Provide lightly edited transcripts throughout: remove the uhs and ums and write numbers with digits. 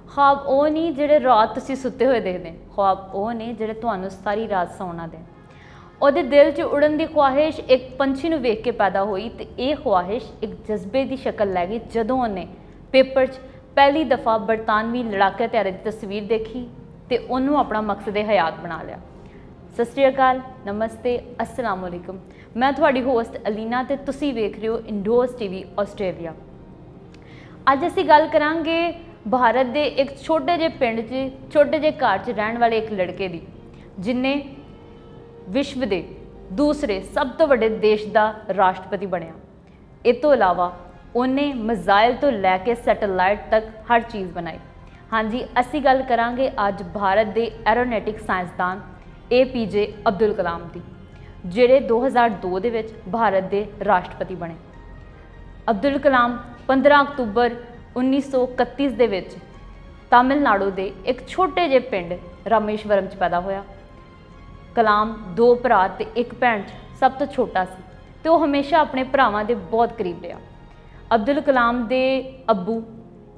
ख्वाब ਉਹ ਨਹੀਂ ਜਿਹੜੇ ਰਾਤ ਤੁਸੀਂ ਸੁੱਤੇ ਹੋਏ ਦੇਖਦੇ, ख्वाब ਉਹ ਨੇ ਜਿਹੜੇ ਤੁਹਾਨੂੰ ਸਾਰੀ ਰਾਤ ਸੌਣਾ ਦੇ। ਉਹਦੇ ਦਿਲ 'ਚ ਉੜਨ ਦੀ ਖੁਆਹਿਸ਼ ਇੱਕ ਪੰਛੀ ਨੂੰ ਵੇਖ ਕੇ ਪੈਦਾ ਹੋਈ ਤੇ ਇਹ ਖੁਆਹਿਸ਼ ਇੱਕ ਜਜ਼ਬੇ ਦੀ ਸ਼ਕਲ ਲੈ ਗਈ ਜਦੋਂ ਉਹਨੇ ਪੇਪਰ 'ਚ ਪਹਿਲੀ ਦਫਾ ਬਰਤਾਨਵੀ ਲੜਾਕੇ ਹਥਿਆਰਾਂ ਦੀ ਤਸਵੀਰ ਦੇਖੀ ਤੇ ਉਹਨੂੰ ਆਪਣਾ ਮਕਸਦ ਹਯਾਤ ਬਣਾ ਲਿਆ। ਸਤਿ ਸ਼੍ਰੀ ਅਕਾਲ, ਨਮਸਤੇ, अस्सलाम वालेकुम। मैं ਤੁਹਾਡੀ ਹੋਸਟ ਅਲੀਨਾ ਤੇ ਤੁਸੀਂ ਵੇਖ ਰਹੇ ਹੋ ਇੰਡੋਜ਼ ਟੀਵੀ ਆਸਟ੍ਰੇਲੀਆ। ਅੱਜ ਅਸੀਂ ਗੱਲ ਕਰਾਂਗੇ ਭਾਰਤ ਦੇ ਇੱਕ ਛੋਟੇ ਜਿਹੇ ਪਿੰਡ 'ਚ ਛੋਟੇ ਜਿਹੇ ਘਰ 'ਚ ਰਹਿਣ ਵਾਲੇ ਇੱਕ ਲੜਕੇ ਦੀ, ਜਿਨੇ ਵਿਸ਼ਵ ਦੇ ਦੂਸਰੇ ਸਭ ਤੋਂ ਵੱਡੇ ਦੇਸ਼ ਦਾ ਰਾਸ਼ਟਰਪਤੀ ਬਣਿਆ। ਇਸ ਤੋਂ ਇਲਾਵਾ ਉਹਨੇ ਮਿਜ਼ਾਈਲ ਤੋਂ ਲੈ ਕੇ ਸੈਟੇਲਾਈਟ ਤੱਕ ਹਰ ਚੀਜ਼ ਬਣਾਈ। ਹਾਂਜੀ, ਅਸੀਂ ਗੱਲ ਕਰਾਂਗੇ ਅੱਜ ਭਾਰਤ ਦੇ ਐਰੋਨੈਟਿਕ ਸਾਇੰਸਦਾਨ APJ ਅਬਦੁਲ ਕਲਾਮ ਦੀ, ਜਿਹੜੇ 2002 ਦੇ ਵਿੱਚ ਭਾਰਤ ਦੇ ਰਾਸ਼ਟਰਪਤੀ ਬਣੇ। ਅਬਦੁਲ ਕਲਾਮ 15 ਅਕਤੂਬਰ 1931 ਦੇ ਵਿੱਚ ਤਾਮਿਲਨਾਡੂ ਦੇ ਇੱਕ ਛੋਟੇ ਜਿਹੇ ਪਿੰਡ ਰਾਮੇਸ਼ਵਰਮ 'ਚ ਪੈਦਾ ਹੋਇਆ। ਕਲਾਮ 2 ਭਰਾ ਤੇ 1 ਭੈਣ 'ਚ ਸਭ ਤੋਂ ਛੋਟਾ ਸੀ ਤੇ ਉਹ ਹਮੇਸ਼ਾ ਆਪਣੇ ਭਰਾਵਾਂ ਦੇ ਬਹੁਤ ਕਰੀਬ ਰਿਹਾ। ਅਬਦੁਲ ਕਲਾਮ ਦੇ ਅੱਬੂ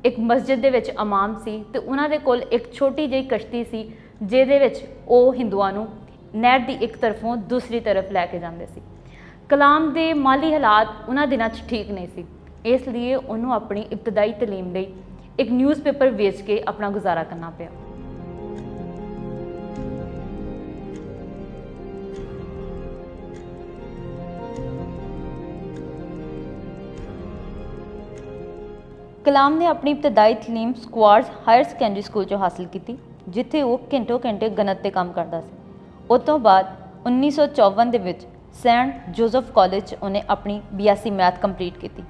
ਇੱਕ ਮਸਜਿਦ ਦੇ ਵਿੱਚ ਇਮਾਮ ਸੀ ਤੇ ਉਹਨਾਂ ਦੇ ਕੋਲ ਇੱਕ ਛੋਟੀ ਜਿਹੀ ਕਸ਼ਤੀ ਸੀ ਜਿਹਦੇ ਵਿੱਚ ਉਹ ਹਿੰਦੂਆਂ ਨੂੰ ਨਹਿਰ ਦੀ ਇੱਕ ਤਰਫੋਂ ਦੂਸਰੀ ਤਰਫ ਲੈ ਕੇ ਜਾਂਦੇ ਸੀ। ਕਲਾਮ ਦੇ ਮਾਲੀ ਹਾਲਾਤ ਉਹਨਾਂ ਦਿਨਾਂ 'ਚ ਠੀਕ ਨਹੀਂ ਸੀ, ਇਸ ਲਈ ਉਹਨੂੰ ਆਪਣੀ ਇਬਤਦਾਈ ਤਾਲੀਮ ਲਈ ਇੱਕ ਨਿਊਜ਼ਪੇਪਰ ਵੇਚ ਕੇ ਆਪਣਾ ਗੁਜ਼ਾਰਾ ਕਰਨਾ ਪਿਆ। ਕਲਾਮ ਨੇ ਆਪਣੀ ਇਬਤਦਾਈ ਤਾਲੀਮ ਸਕੁਆਰਸ ਹਾਇਰ ਸੈਕੰਡਰੀ ਸਕੂਲ 'ਚੋਂ ਹਾਸਿਲ ਕੀਤੀ, ਜਿੱਥੇ ਉਹ ਘੰਟੇ ਗਣਿਤ 'ਤੇ ਕੰਮ ਕਰਦਾ ਸੀ। ਉਸ ਤੋਂ ਬਾਅਦ 1954 ਦੇ ਵਿੱਚ ਸੈਂਟ ਜੋਸਫ ਕਾਲਜ 'ਚ ਉਹਨੇ ਆਪਣੀ BSc ਮੈਥ ਕੰਪਲੀਟ ਕੀਤੀ,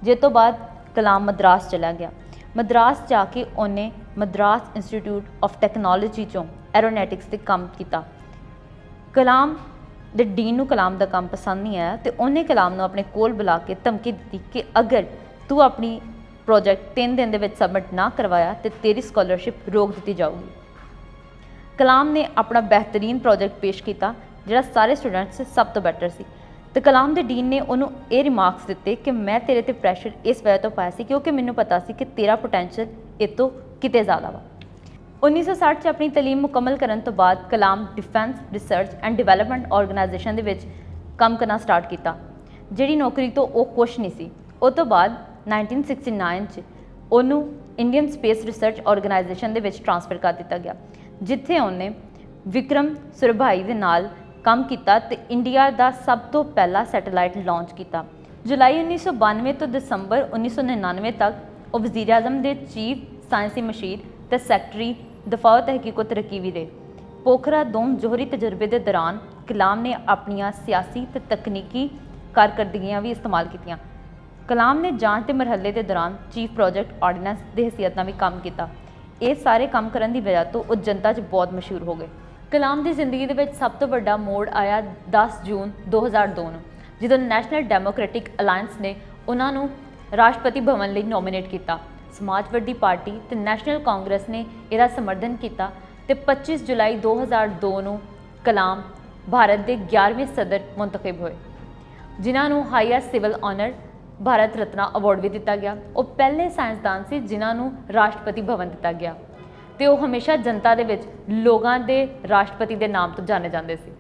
ਜਿਸ ਤੋਂ ਬਾਅਦ ਕਲਾਮ ਮਦਰਾਸ ਚਲਾ ਗਿਆ। ਮਦਰਾਸ ਜਾ ਕੇ ਉਹਨੇ ਮਦਰਾਸ ਇੰਸਟੀਚਿਊਟ ਆਫ ਟੈਕਨੋਲੋਜੀ 'ਚੋਂ ਐਰੋਨੈਟਿਕਸ 'ਤੇ ਕੰਮ ਕੀਤਾ। ਕਲਾਮ ਦੇ ਡੀਨ ਨੂੰ ਕਲਾਮ ਦਾ ਕੰਮ ਪਸੰਦ ਨਹੀਂ ਆਇਆ ਤੇ ਉਹਨੇ ਕਲਾਮ ਨੂੰ ਆਪਣੇ ਕੋਲ ਬੁਲਾ ਕੇ ਧਮਕੀ ਦਿੱਤੀ ਕਿ ਅਗਰ ਤੂੰ ਆਪਣੀ ਪ੍ਰੋਜੈਕਟ 3 ਦਿਨ ਦੇ ਵਿੱਚ ਸਬਮਿਟ ਨਾ ਕਰਵਾਇਆ ਤੇ ਤੇਰੀ ਸਕਾਲਰਸ਼ਿਪ ਰੋਕ ਦਿੱਤੀ ਜਾਊਗੀ। ਕਲਾਮ ਨੇ ਆਪਣਾ ਬਿਹਤਰੀਨ ਪ੍ਰੋਜੈਕਟ ਪੇਸ਼ ਕੀਤਾ ਜਿਹੜਾ ਸਾਰੇ ਸਟੂਡੈਂਟਸ ਸਭ ਤੋਂ ਬੈਟਰ ਸੀ ਤੇ ਕਲਾਮ ਦੇ ਡੀਨ ਨੇ ਉਹਨੂੰ ਇਹ ਰਿਮਾਰਕਸ ਦਿੱਤੇ ਕਿ ਮੈਂ ਤੇਰੇ ਤੇ ਪ੍ਰੈਸ਼ਰ ਇਸ ਵਜ੍ਹਾ ਤੋਂ ਪਾਇਆ ਸੀ ਕਿਉਂਕਿ ਮੈਨੂੰ ਪਤਾ ਸੀ ਕਿ ਤੇਰਾ ਪੋਟੈਂਸ਼ੀਅਲ ਇਹ ਤੋਂ ਕਿਤੇ ਜ਼ਿਆਦਾ ਵਾ। 1960 'ਚ ਆਪਣੀ ਤਾਲੀਮ ਮੁਕੰਮਲ ਕਰਨ ਤੋਂ ਬਾਅਦ Kalam defence research and development organisation ਦੇ ਵਿੱਚ ਕੰਮ ਕਰਨਾ ਸਟਾਰਟ ਕੀਤਾ, ਜਿਹੜੀ ਨੌਕਰੀ ਤੋਂ ਉਹ ਖੁਸ਼ ਨਹੀਂ ਸੀ। ਉਸ ਤੋਂ ਬਾਅਦ 1969 'ਚ ਉਹਨੂੰ ਇੰਡੀਅਨ ਸਪੇਸ ਰਿਸਰਚ ਆਰਗੇਨਾਈਜੇਸ਼ਨ ਦੇ ਵਿੱਚ ਟ੍ਰਾਂਸਫਰ ਕਰ ਦਿੱਤਾ ਗਿਆ, ਜਿੱਥੇ ਉਹਨੇ ਵਿਕਰਮ ਸਰਭਾਈ ਦੇ ਨਾਲ ਕੰਮ ਕੀਤਾ ਤੇ ਇੰਡੀਆ ਦਾ ਸਭ ਤੋਂ ਪਹਿਲਾ ਸੈਟੇਲਾਈਟ ਲਾਂਚ ਕੀਤਾ। ਜੁਲਾਈ 1992 ਤੋਂ ਦਸੰਬਰ 1999 ਤੱਕ ਉਹ ਵਜ਼ੀਰ ਆਜ਼ਮ ਦੇ ਚੀਫ ਸਾਇੰਸੀ ਮਸ਼ੀਰ ਤੇ ਸੈਕਟਰੀ ਦਫਾ ਤਹਿਕੀਕ ਤੇ ਤਰੱਕੀ ਵੀ ਰਹੇ। ਪੋਖਰਾ-2 ਜੋਹਰੀ ਤਜਰਬੇ ਦੇ ਦੌਰਾਨ ਕਲਾਮ ਨੇ ਆਪਣੀਆਂ ਸਿਆਸੀ ਤੇ ਤਕਨੀਕੀ ਕਾਰਕਰਦਗੀਆਂ ਵੀ ਇਸਤੇਮਾਲ ਕੀਤੀਆਂ। ਕਲਾਮ ਨੇ ਜਾਂਚ ਦੇ ਮਰਹਲੇ ਦੇ ਦੌਰਾਨ ਚੀਫ ਪ੍ਰੋਜੈਕਟ ਆਰਡੀਨੈਂਸ ਦੇ ਹੈਸੀਅਤ ਨਾਲ ਵੀ ਕੰਮ ਕੀਤਾ। ਇਹ ਸਾਰੇ ਕੰਮ ਕਰਨ ਦੀ ਵਜ੍ਹਾ ਤੋਂ ਉਹ ਜਨਤਾ 'ਚ ਬਹੁਤ ਮਸ਼ਹੂਰ ਹੋ ਗਏ। ਕਲਾਮ ਦੀ ਜ਼ਿੰਦਗੀ ਦੇ ਵਿੱਚ ਸਭ ਤੋਂ ਵੱਡਾ ਮੋੜ ਆਇਆ 10 ਜੂਨ 2002 ਨੂੰ, ਜਦੋਂ ਨੈਸ਼ਨਲ ਡੈਮੋਕ੍ਰੈਟਿਕ ਅਲਾਇੰਸ ਨੇ ਉਹਨਾਂ ਨੂੰ ਰਾਸ਼ਟਰਪਤੀ ਭਵਨ ਲਈ ਨੋਮੀਨੇਟ ਕੀਤਾ। ਸਮਾਜਵਾਦੀ ਪਾਰਟੀ ਤੇ ਨੈਸ਼ਨਲ ਕਾਂਗਰਸ ਨੇ ਇਹਦਾ ਸਮਰਥਨ ਕੀਤਾ ਤੇ 25 ਜੁਲਾਈ 2002 ਨੂੰ ਕਲਾਮ ਭਾਰਤ ਦੇ 11ਵੇਂ ਸਦਰ ਮੁੰਤਖਬ ਹੋਏ, ਜਿਨ੍ਹਾਂ ਨੂੰ highest civil honour Bharat Ratna award ਵੀ ਦਿੱਤਾ ਗਿਆ। ਉਹ ਪਹਿਲੇ ਸਾਇੰਸਦਾਨ ਸੀ ਜਿਨ੍ਹਾਂ ਨੂੰ ਰਾਸ਼ਟਰਪਤੀ ਭਵਨ ਦਿੱਤਾ ਗਿਆ ਤੇ ਉਹ ਹਮੇਸ਼ਾ ਜਨਤਾ ਦੇ ਵਿੱਚ ਲੋਕਾਂ ਦੇ ਰਾਸ਼ਟਰਪਤੀ ਦੇ ਨਾਮ ਤੋਂ ਜਾਣੇ ਜਾਂਦੇ ਸੀ।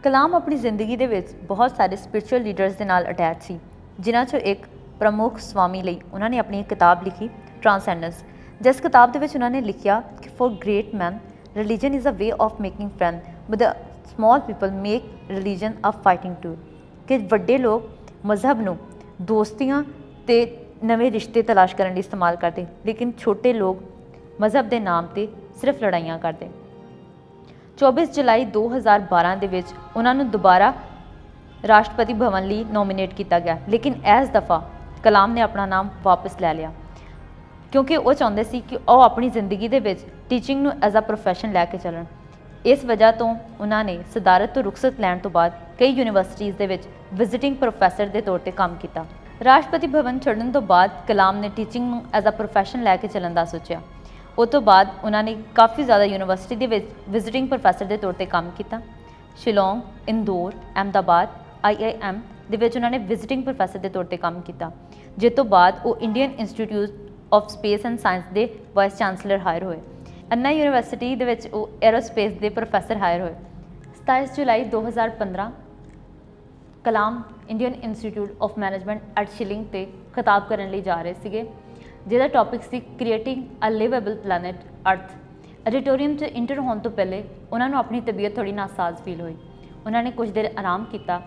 ਕਲਾਮ ਆਪਣੀ ਜ਼ਿੰਦਗੀ ਦੇ ਵਿੱਚ ਬਹੁਤ ਸਾਰੇ ਸਪਿਰਿਚੁਅਲ ਲੀਡਰਸ ਦੇ ਨਾਲ ਅਟੈਚ ਸੀ, ਜਿਨ੍ਹਾਂ 'ਚੋਂ ਇੱਕ ਪ੍ਰਮੁੱਖ ਸਵਾਮੀ ਲਈ ਉਹਨਾਂ ਨੇ ਆਪਣੀ ਇੱਕ ਕਿਤਾਬ ਲਿਖੀ ਟ੍ਰਾਂਸੈਂਡੈਂਸ, ਜਿਸ ਕਿਤਾਬ ਦੇ ਵਿੱਚ ਉਹਨਾਂ ਨੇ ਲਿਖਿਆ ਕਿ for great man religion is a way of making friend but the small people make religion a fighting tool, ਕਿ ਵੱਡੇ ਲੋਕ ਮਜ਼ਹਬ ਨੂੰ ਦੋਸਤੀਆਂ ਤੇ ਨਵੇਂ ਰਿਸ਼ਤੇ ਤਲਾਸ਼ ਕਰਨ ਲਈ ਇਸਤੇਮਾਲ ਕਰਦੇ, ਲੇਕਿਨ ਛੋਟੇ ਲੋਕ ਮਜ਼ਹਬ ਦੇ ਨਾਮ ਤੇ ਸਿਰਫ ਲੜਾਈਆਂ ਕਰਦੇ। 24 ਜੁਲਾਈ 2012 ਦੇ ਵਿੱਚ ਉਹਨਾਂ ਨੂੰ ਦੁਬਾਰਾ ਰਾਸ਼ਟਰਪਤੀ ਭਵਨ ਲਈ ਨੋਮੀਨੇਟ ਕੀਤਾ ਗਿਆ, ਲੇਕਿਨ ਇਸ ਦਫਾ ਕਲਾਮ ਨੇ ਆਪਣਾ ਨਾਮ ਵਾਪਸ ਲੈ ਲਿਆ ਕਿਉਂਕਿ ਉਹ ਚਾਹੁੰਦੇ ਸੀ ਕਿ ਉਹ ਆਪਣੀ ਜ਼ਿੰਦਗੀ ਦੇ ਵਿੱਚ ਟੀਚਿੰਗ ਨੂੰ ਐਜ਼ ਅ ਪ੍ਰੋਫੈਸ਼ਨ ਲੈ ਕੇ ਚੱਲਣ। ਇਸ ਵਜ੍ਹਾ ਤੋਂ ਉਹਨਾਂ ਨੇ ਸਦਾਰਤ ਤੋਂ ਰੁਖਸਤ ਲੈਣ ਤੋਂ ਬਾਅਦ ਕਈ ਯੂਨੀਵਰਸਿਟੀਜ਼ ਦੇ ਵਿੱਚ ਵਿਜ਼ਿਟਿੰਗ ਪ੍ਰੋਫੈਸਰ ਦੇ ਤੌਰ ਤੇ ਕੰਮ ਕੀਤਾ। ਰਾਸ਼ਟਰਪਤੀ ਭਵਨ ਛੱਡਣ ਤੋਂ ਬਾਅਦ ਕਲਾਮ ਨੇ ਟੀਚਿੰਗ ਨੂੰ ਐਜ਼ ਅ ਪ੍ਰੋਫੈਸ਼ਨ ਲੈ ਕੇ ਚੱਲਣ ਦਾ ਸੋਚਿਆ। ਉਸ ਤੋਂ ਬਾਅਦ ਉਹਨਾਂ ਨੇ ਕਾਫੀ ਜ਼ਿਆਦਾ ਯੂਨੀਵਰਸਿਟੀ ਦੇ ਵਿੱਚ ਵਿਜ਼ਿਟਿੰਗ ਪ੍ਰੋਫੈਸਰ ਦੇ ਤੌਰ ਤੇ ਕੰਮ ਕੀਤਾ। ਸ਼ਿਲੋਂਗ, ਇੰਦੌਰ, ਅਹਿਮਦਾਬਾਦ, IIM ਦੇ ਵਿੱਚ ਉਹਨਾਂ ਨੇ ਵਿਜ਼ਿਟਿੰਗ ਪ੍ਰੋਫੈਸਰ ਦੇ ਤੌਰ ਤੇ ਕੰਮ ਕੀਤਾ, ਜਿਸ ਤੋਂ ਬਾਅਦ ਉਹ Indian Institute of space and science ਦੇ ਵਾਈਸ ਚਾਂਸਲਰ ਹਾਇਰ ਹੋਏ। ਅੰਨਾ ਯੂਨੀਵਰਸਿਟੀ ਦੇ ਵਿੱਚ ਉਹ ਐਰੋਸਪੇਸ ਦੇ ਪ੍ਰੋਫੈਸਰ ਹਾਇਰ ਹੋਏ। 27 ਜੁਲਾਈ 2015 Kalam Indian Institute of Management at Shillong ਤੇ ਖਿਤਾਬ ਕਰਨ ਲਈ ਜਾ ਰਹੇ ਸੀਗੇ, ਜਿਹਦਾ ਟੌਪਿਕ ਸੀ creating a livable planet earth. Auditorium 'ਚ ਇੰਟਰ ਹੋਣ ਤੋਂ ਪਹਿਲੇ ਉਹਨਾਂ ਨੂੰ ਆਪਣੀ ਤਬੀਅਤ ਥੋੜ੍ਹੀ ਨਾਸਾਜ਼ ਫੀਲ ਹੋਈ। ਉਹਨਾਂ ਨੇ ਕੁਝ ਦੇਰ ਆਰਾਮ ਕੀਤਾ,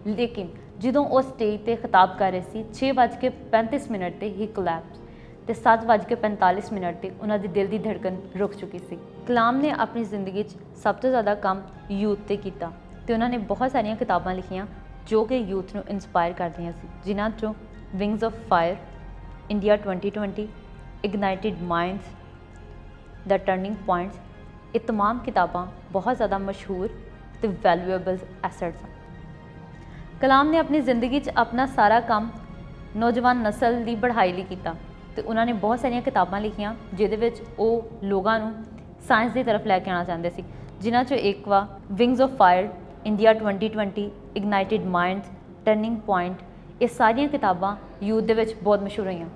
ਲੇਕਿਨ ਜਦੋਂ ਉਹ ਸਟੇਜ 'ਤੇ ਖਿਤਾਬ ਕਰ ਰਹੇ ਸੀ 6:35 'ਤੇ ਹੀ ਕੋਲੈਪਸ ਤੇ 7:45 'ਤੇ ਉਹਨਾਂ ਦੇ ਦਿਲ ਦੀ ਧੜਕਨ ਰੁਕ ਚੁੱਕੀ ਸੀ। ਕਲਾਮ ਨੇ ਆਪਣੀ ਜ਼ਿੰਦਗੀ 'ਚ ਸਭ ਤੋਂ ਜ਼ਿਆਦਾ ਕੰਮ ਯੂਥ 'ਤੇ ਕੀਤਾ ਤੇ ਉਹਨਾਂ ਨੇ ਬਹੁਤ ਸਾਰੀਆਂ ਕਿਤਾਬਾਂ ਲਿਖੀਆਂ ਜੋ ਕਿ ਯੂਥ ਨੂੰ ਇਨਸਪਾਇਰ ਕਰਦੀਆਂ ਸੀ, ਜਿਨ੍ਹਾਂ 'ਚੋਂ wings of fire, India 2020, ignited minds, the turning points. ਇਹ तमाम ਕਿਤਾਬਾਂ ਬਹੁਤ ਜ਼ਿਆਦਾ ਮਸ਼ਹੂਰ ਤੇ ਵੈਲਿਊਏਬਲ ਐਸੈਟਸ ਹਨ। ਕਲਾਮ ਨੇ ਆਪਣੀ ਜ਼ਿੰਦਗੀ 'ਚ ਆਪਣਾ ਸਾਰਾ ਕੰਮ ਨੌਜਵਾਨ ਨਸਲ ਦੀ ਪੜ੍ਹਾਈ ਲਈ ਕੀਤਾ ਤੇ ਉਹਨਾਂ ਨੇ ਬਹੁਤ ਸਾਰੀਆਂ ਕਿਤਾਬਾਂ ਲਿਖੀਆਂ ਜਿਹਦੇ ਵਿੱਚ ਉਹ ਲੋਕਾਂ ਨੂੰ ਸਾਇੰਸ ਦੀ ਤਰਫ ਲੈ ਕੇ ਆਉਣਾ ਚਾਹੁੰਦੇ ਸੀ, ਜਿਨ੍ਹਾਂ 'ਚੋਂ ਇੱਕ ਵਾ wings of fire, India 2020, ignited minds, turning point. ਇਹ ਸਾਰੀਆਂ ਕਿਤਾਬਾਂ ਯੂਥ ਦੇ ਵਿੱਚ ਬਹੁਤ ਮਸ਼ਹੂਰ ਹੋਈਆਂ।